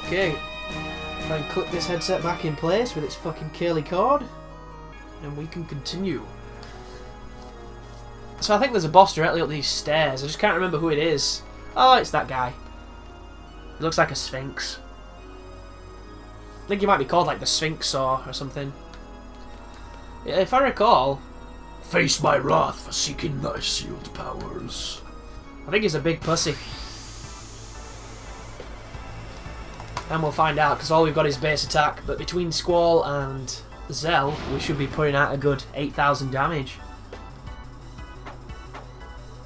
Okay. Try and clip this headset back in place with its fucking curly cord. And we can continue. So I think there's a boss directly up these stairs. I just can't remember who it is. Oh, it's that guy. He looks like a sphinx. I think he might be called like the Sphinx or something. If I recall... Face my wrath for seeking thy sealed powers. I think he's a big pussy. And we'll find out, because all we've got is base attack. But between Squall and Zell, we should be putting out a good 8,000 damage.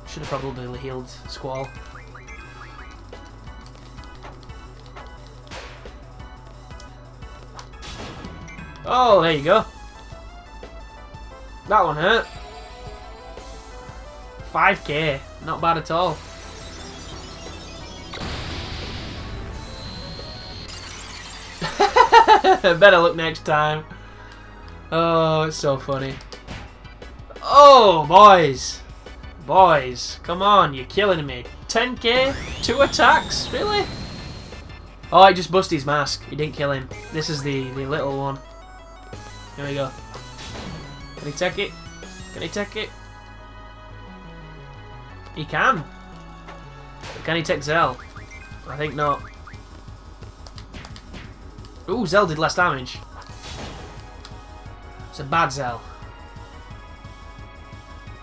Should have probably healed Squall. Oh, there you go. That one hurt. 5k. Not bad at all. Better look next time. Oh, it's so funny. Oh, boys. Boys, come on, you're killing me. 10k? 2 attacks? Really? Oh, I just busted his mask. He didn't kill him. This is the little one. Here we go. Can he take it? Can he take it? He can. But can he take Zell? I think not. Ooh, Zell did less damage. It's a bad Zell.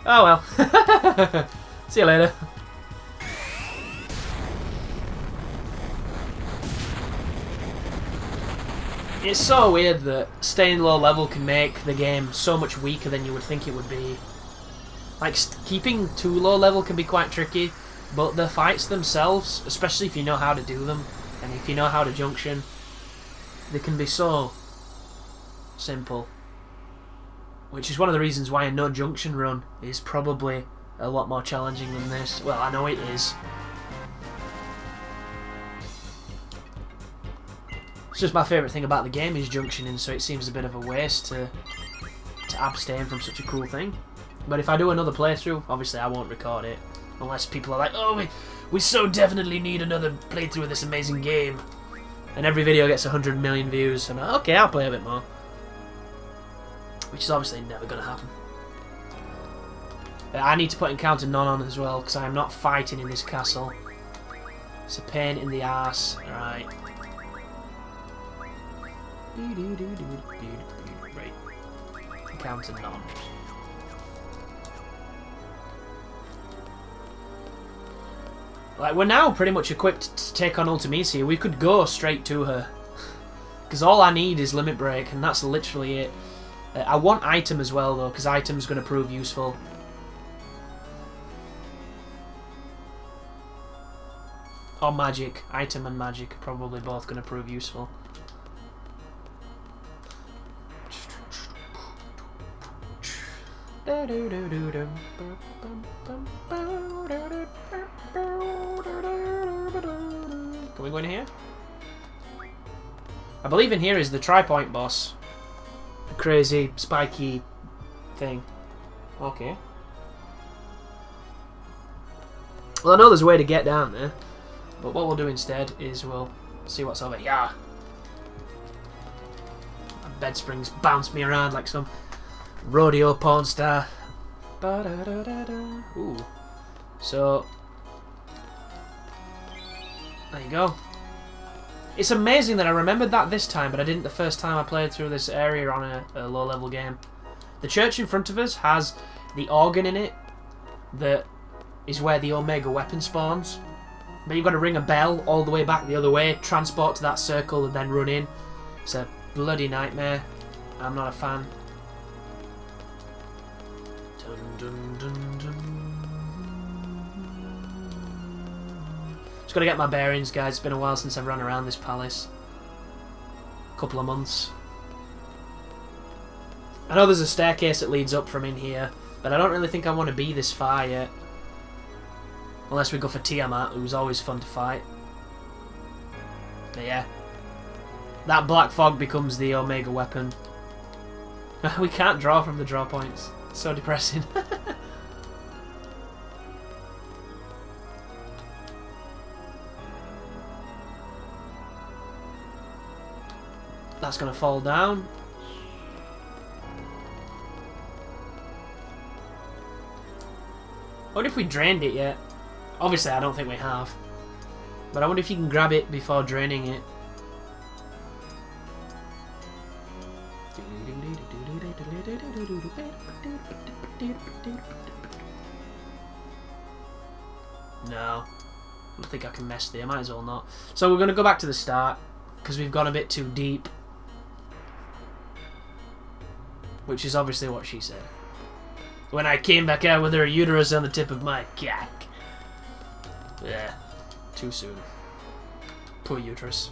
Oh well. See you later. It's so weird that staying low level can make the game so much weaker than you would think it would be. Like, keeping too low level can be quite tricky, but the fights themselves, especially if you know how to do them, and if you know how to junction, they can be so simple. Which is one of the reasons why a no junction run is probably a lot more challenging than this. Well, I know it is. It's just my favourite thing about the game is junctioning, so it seems a bit of a waste to abstain from such a cool thing. But if I do another playthrough, obviously I won't record it. Unless people are like, oh, we so definitely need another playthrough of this amazing game. And every video gets 100 million views, and okay, I'll play a bit more. Which is obviously never going to happen. I need to put Encounter None on as well, because I am not fighting in this castle. It's a pain in the arse. Alright. Right. Encounter None. Like, we're now pretty much equipped to take on Ultimecia. We could go straight to her. Because all I need is Limit Break, and that's literally it. I want Item as well, though, because Item's going to prove useful. Or Magic. Item and Magic are probably both going to prove useful. Can we go in here? I believe in here is the Tri-Point boss. The crazy, spiky thing. Okay. Well, I know there's a way to get down there. But what we'll do instead is we'll see what's over here. My bed springs bounce me around like some rodeo porn star. Ooh. So, there you go. It's amazing that I remembered that this time, but I didn't the first time I played through this area on a low-level game. The church in front of us has the organ in it that is where the Omega weapon spawns. But you've got to ring a bell all the way back the other way, transport to that circle, and then run in. It's a bloody nightmare. I'm not a fan. Dun, dun, dun, dun. Just got to get my bearings, guys. It's been a while since I've run around this palace. A couple of months. I know there's a staircase that leads up from in here, but I don't really think I want to be this far yet. Unless we go for Tiamat, who's always fun to fight. But yeah. That black fog becomes the Omega weapon. We can't draw from the draw points. It's so depressing. That's going to fall down. I wonder if we drained it yet. Obviously, I don't think we have. But I wonder if you can grab it before draining it. No. I don't think I can mess there. Might as well not. So we're going to go back to the start. Because we've gone a bit too deep. Which is obviously what she said. When I came back out with her uterus on the tip of my cock. Yeah. Too soon. Poor uterus.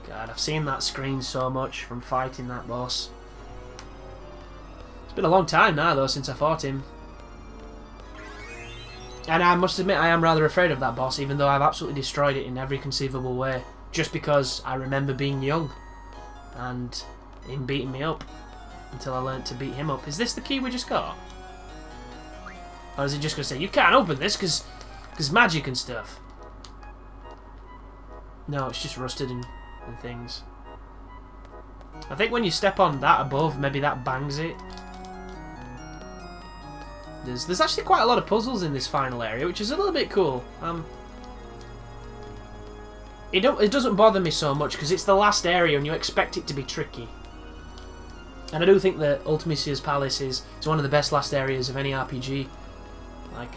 God, I've seen that screen so much from fighting that boss. It's been a long time now, though, since I fought him. And I must admit, I am rather afraid of that boss, even though I've absolutely destroyed it in every conceivable way. Just because I remember being young. And him beating me up. Until I learnt to beat him up. Is this the key we just got? Or is it just going to say, you can't open this because magic and stuff? No, it's just rusted and things. I think when you step on that above, maybe that bangs it. There's actually quite a lot of puzzles in this final area, which is a little bit cool. It doesn't bother me so much because it's the last area and you expect it to be tricky. And I do think that Ultimecia's Palace is one of the best last areas of any RPG. Like,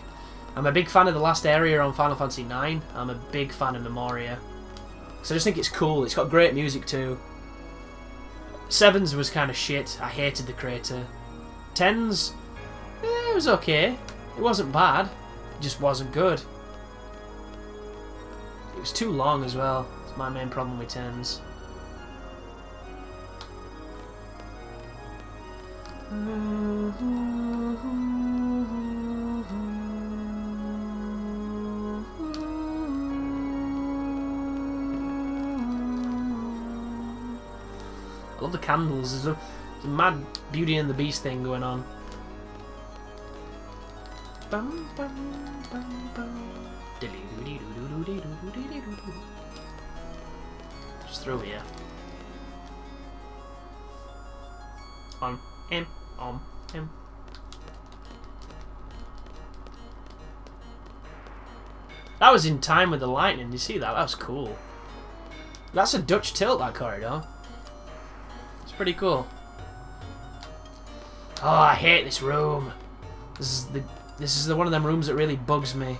I'm a big fan of the last area on Final Fantasy IX. I'm a big fan of Memoria. So I just think it's cool. It's got great music too. 7's was kind of shit. I hated the crater. 10's, it was okay. It wasn't bad. It just wasn't good. It was too long as well. It's my main problem with 10's. I love the candles. There's a mad Beauty and the Beast thing going on. Just through here. On him. On him. That was in time with the lightning. Did you see that? That was cool. That's a Dutch tilt, that corridor. It's pretty cool. Oh, I hate this room. This is the one of them rooms that really bugs me.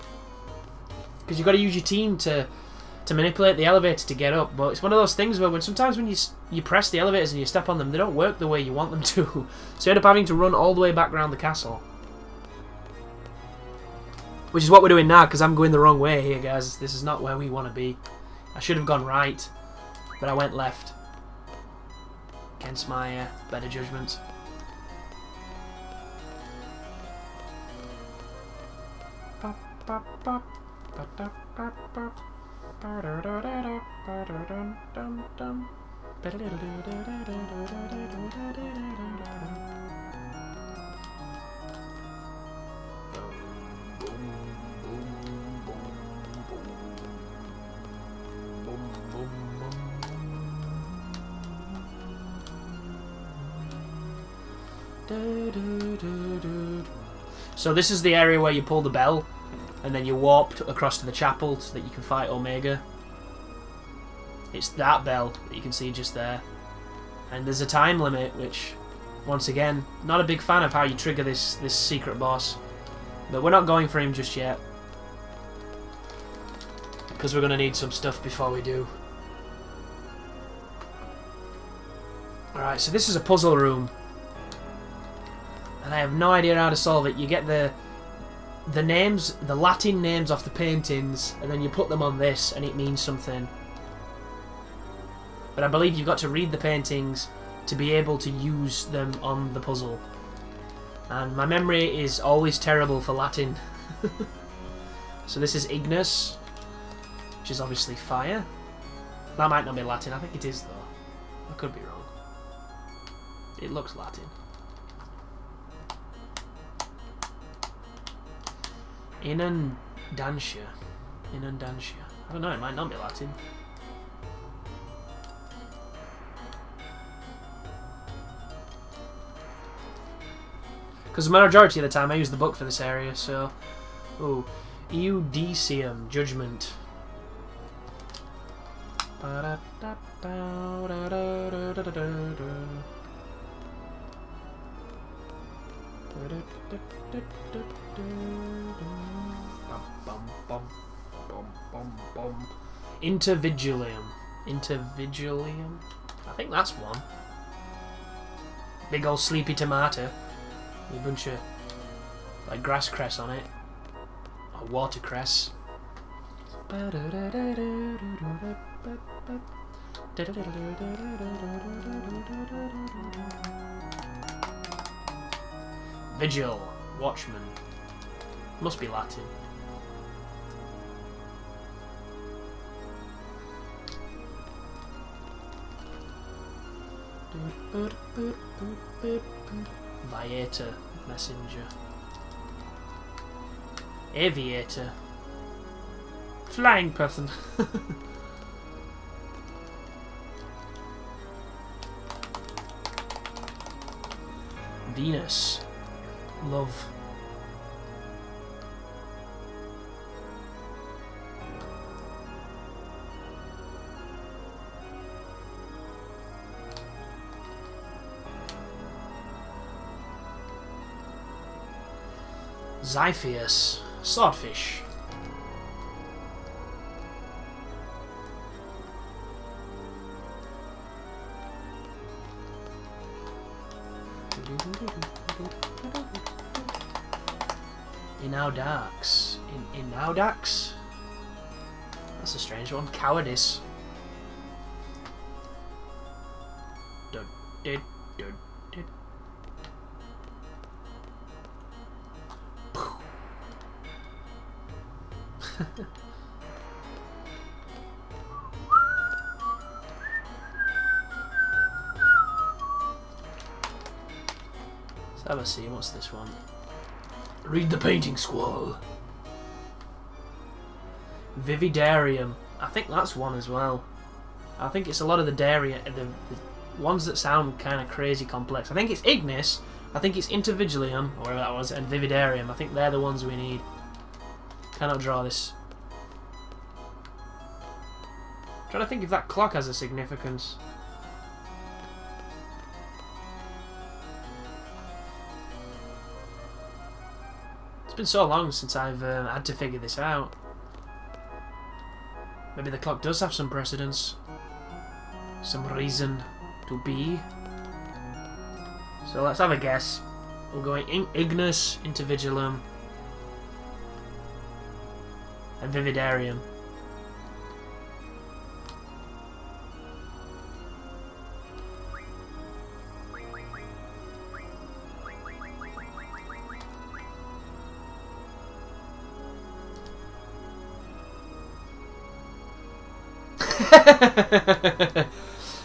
Because you've got to use your team to manipulate the elevator to get up. But it's one of those things where sometimes when you press the elevators and you step on them, they don't work the way you want them to. So you end up having to run all the way back around the castle. Which is what we're doing now, because I'm going the wrong way here, guys. This is not where we want to be. I should have gone right, but I went left. Against my better judgment. So this is the area where you pull the bell and then you warp across to the chapel so that you can fight Omega. It's that bell that you can see just there. And there's a time limit, which, once again, not a big fan of how you trigger this secret boss. But we're not going for him just yet. Because we're going to need some stuff before we do. Alright, so this is a puzzle room. And I have no idea how to solve it. You get the names, the Latin names off the paintings, and then you put them on this, and it means something. But I believe you've got to read the paintings to be able to use them on the puzzle. And my memory is always terrible for Latin. So this is Ignis, which is obviously fire. That might not be Latin. I think it is, though. I could be wrong. It looks Latin. Dancia. Inundancia. I don't know, it might not be Latin. Because the majority of the time I use the book for this area, so... Ooh. Eudicium. Judgment. Intervigilium. Intervigilium? I think that's one. Big old sleepy tomato. With a bunch of like grass cress on it. Or watercress. Vigil. Watchman. Must be Latin. Viator. Messenger. Aviator. Flying person. Venus. Love. Xiphias. Swordfish. Inaudax. Inaudax? That's a strange one. Cowardice. Dun, dun, dun, dun. Let's have a see. What's this one? Read the painting, Squall. Vividarium. I think that's one as well. I think it's a lot of the the ones that sound kind of crazy complex. I think it's Ignis. I think it's Intervigilium, or whatever that was, and Vividarium. I think they're the ones we need. Cannot draw this. Trying to think if that clock has a significance. It's been so long since I've had to figure this out. Maybe the clock does have some precedence. Some reason to be. So let's have a guess. We're going Ignis, Intervigilum, and Vividarium.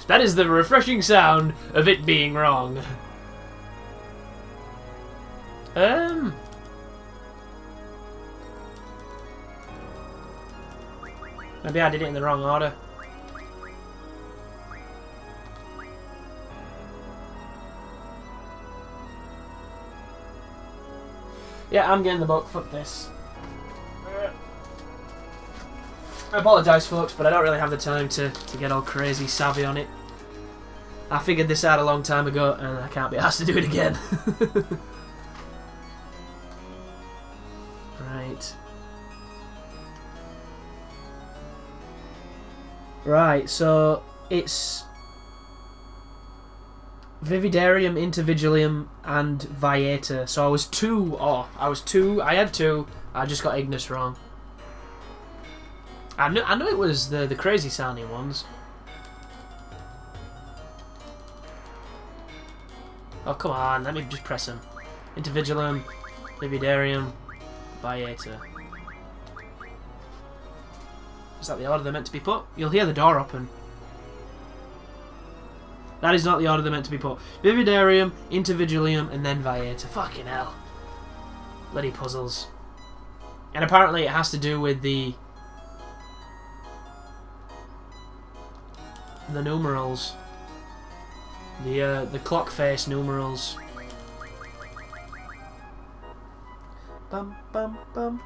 That is the refreshing sound of it being wrong. Maybe I did it in the wrong order. Yeah, I'm getting the book. Fuck this. I apologise, folks, but I don't really have the time to get all crazy savvy on it. I figured this out a long time ago, and I can't be asked to do it again. Right. Right, so it's Vividarium, Intervigilium, and Viator. So I was two off. I had two. I just got Ignis wrong. I knew it was the crazy sounding ones. Oh, come on, let me just press them. Intervigilum, Vividarium, Viator. Is that the order they're meant to be put? You'll hear the door open. That is not the order they're meant to be put. Vividarium, Intervigilium, and then Viator. Fucking hell. Bloody puzzles. And apparently it has to do with the numerals. The clock face numerals. Bum, bum, bum.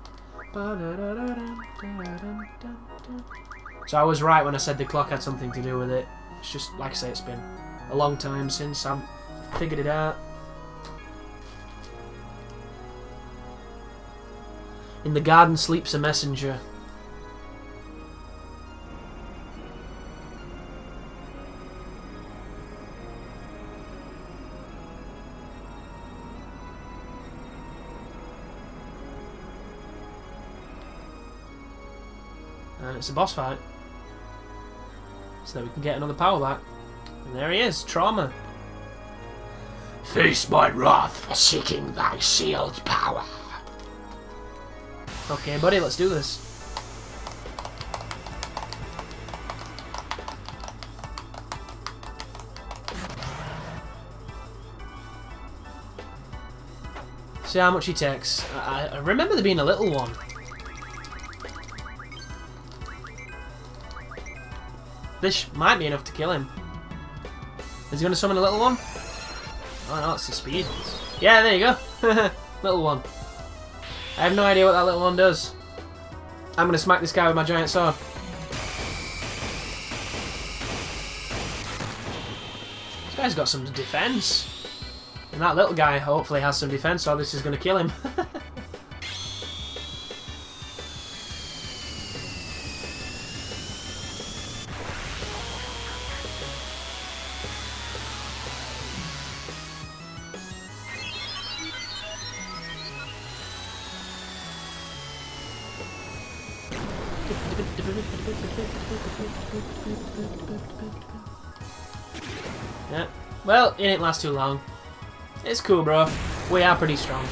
So I was right when I said the clock had something to do with it. It's just, like I say, it's been a long time since I've figured it out. In the garden sleeps a messenger. And it's a boss fight. So that we can get another power back. And there he is, Trauma. Face my wrath for seeking thy sealed power. Okay, buddy, let's do this. See how much he takes. I remember there being a little one. This might be enough to kill him. Is he going to summon a little one? Oh no, it's the speed. Yeah, there you go. Little one. I have no idea what that little one does. I'm going to smack this guy with my giant sword. This guy's got some defense. And that little guy hopefully has some defense, or this is going to kill him. Yeah. Well, it didn't last too long. It's cool, bro. We are pretty strong.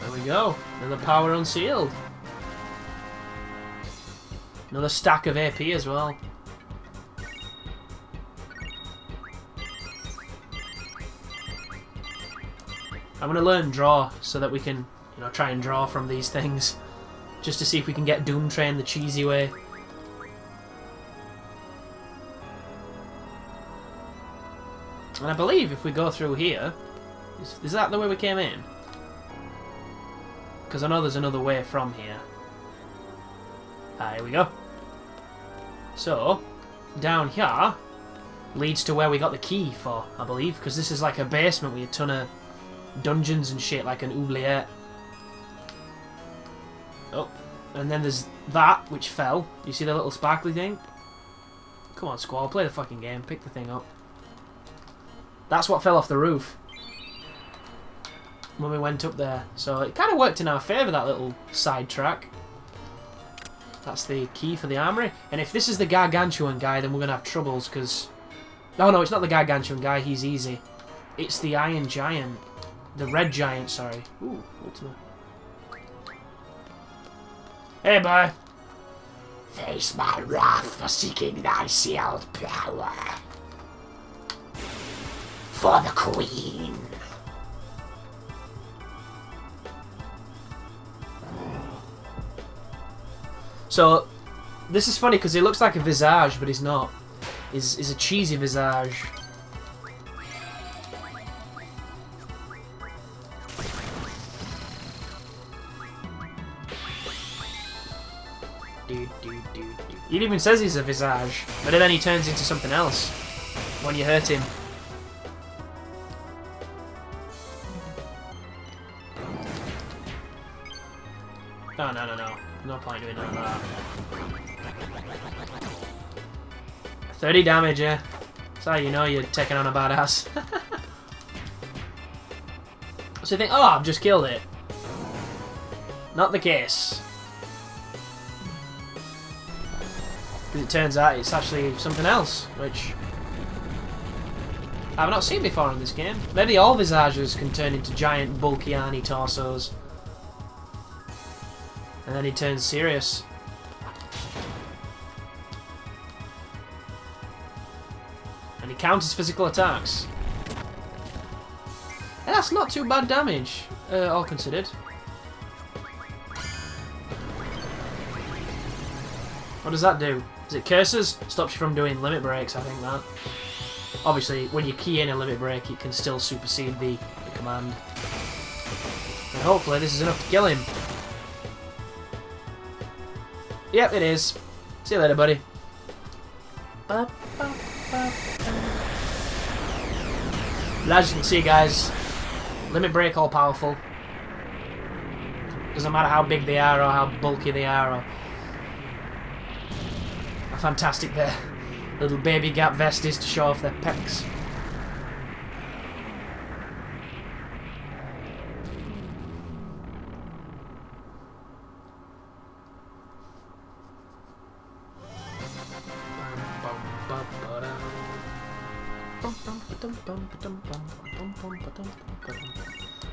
There we go. Another power unsealed. Another stack of AP as well. I'm gonna learn draw so that we can, try and draw from these things, just to see if we can get Doom Train the cheesy way. And I believe if we go through here, is that the way we came in? Because I know there's another way from here. Here we go. So, down here leads to where we got the key for, I believe, because this is like a basement with a ton of dungeons and shit, like an oubliette. Oh, and then there's that, which fell. You see the little sparkly thing? Come on, Squall, play the fucking game. Pick the thing up. That's what fell off the roof when we went up there. So it kind of worked in our favour, that little side track. That's the key for the armory. And if this is the Gargantuan guy, then we're going to have troubles, because... No, it's not the Gargantuan guy, he's easy. It's the Iron Giant. The Red Giant, sorry. Ooh, Ultima. Hey, boy. Face my wrath for seeking thy sealed power. For the Queen. So, this is funny because he looks like a visage, but he's not. He's a cheesy visage. It even says he's a visage, but then he turns into something else when you hurt him. Oh, no. No point doing none of that. 30 damage, yeah. That's how you know you're taking on a badass. So you think, oh, I've just killed it. Not the case. Because it turns out it's actually something else, which I've not seen before in this game. Maybe all visages can turn into giant, bulky, army torsos. And then he turns serious. And It counters physical attacks. And that's not too bad damage, all considered. What does that do? Is it curses? Stops you from doing limit breaks, I think that. Obviously, when you key in a limit break, it can still supersede the command. And hopefully this is enough to kill him. Yep, it is. See you later, buddy. But as you can see, guys, limit break all powerful. Doesn't matter how big they are or how bulky they are or how fantastic their little baby gap vest is to show off their pecs.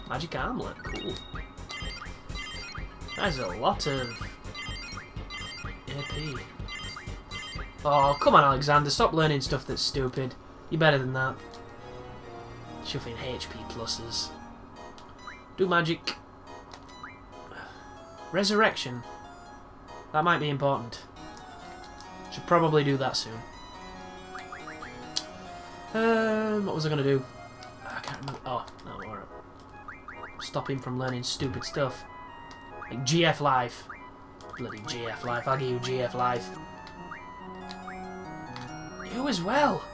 Magic armlet, cool. That is a lot of AP. Oh, come on, Alexander, stop learning stuff that's stupid. You're better than that. Shuffling HP pluses. Do magic. Resurrection. That might be important. Should probably do that soon. What was I gonna do? I can't remember. Oh, no, alright. Stop him from learning stupid stuff. Like GF Life. Bloody GF Life. I'll give you GF Life. You as well.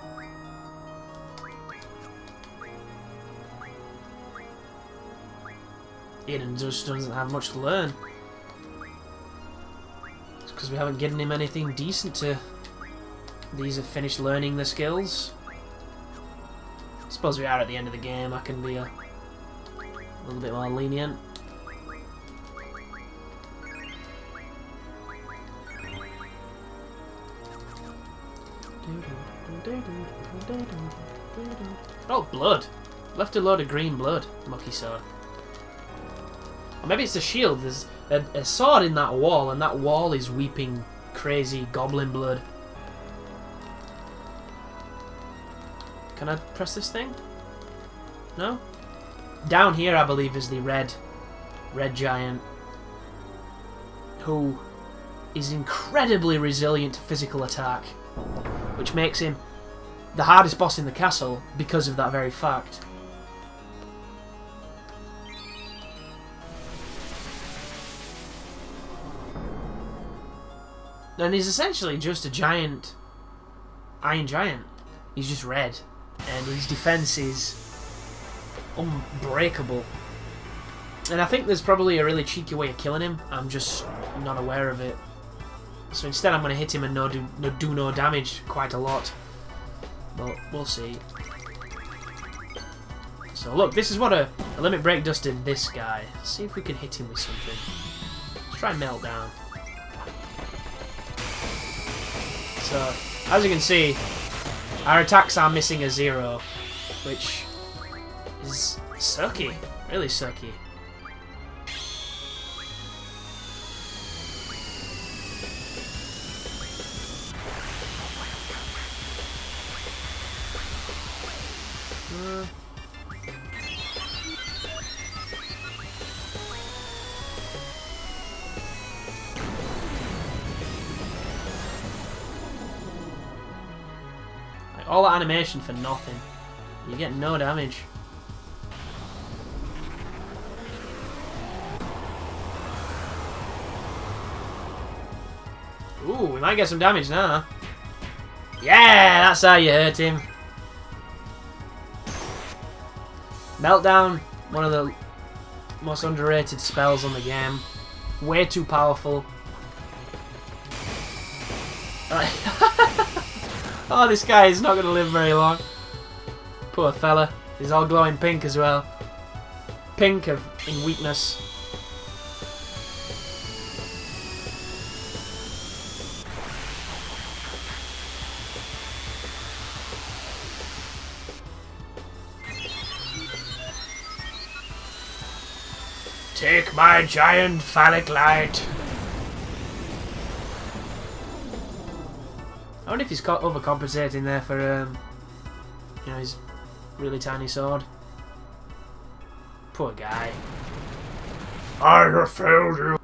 Eden just doesn't have much to learn. It's because we haven't given him anything decent to... These have finished learning the skills. I suppose we are at the end of the game. I can be a little bit more lenient. Oh, blood! Left a load of green blood. Mucky sword. Or maybe it's a shield. There's a sword in that wall, and that wall is weeping crazy goblin blood. Can I press this thing? No? Down here, I believe, is the red giant, who is incredibly resilient to physical attack, which makes him the hardest boss in the castle because of that very fact. And he's essentially just a giant iron giant. He's just red. And his defense is unbreakable. And I think there's probably a really cheeky way of killing him. I'm just not aware of it. So instead I'm going to hit him and do no damage quite a lot. But we'll see. So look, this is what a limit break does to this guy. See if we can hit him with something. Let's try Meltdown. So, as you can see, our attacks are missing a 0, which is sucky, really sucky. All that animation for nothing. You get no damage. Ooh, we might get some damage now. Yeah, that's how you hurt him. Meltdown, one of the most underrated spells on the game. Way too powerful. Oh, this guy is not going to live very long. Poor fella. He's all glowing pink as well. Pink in weakness. Take my giant phallic light. I wonder if he's overcompensating there for You know, his really tiny sword. Poor guy. I have failed you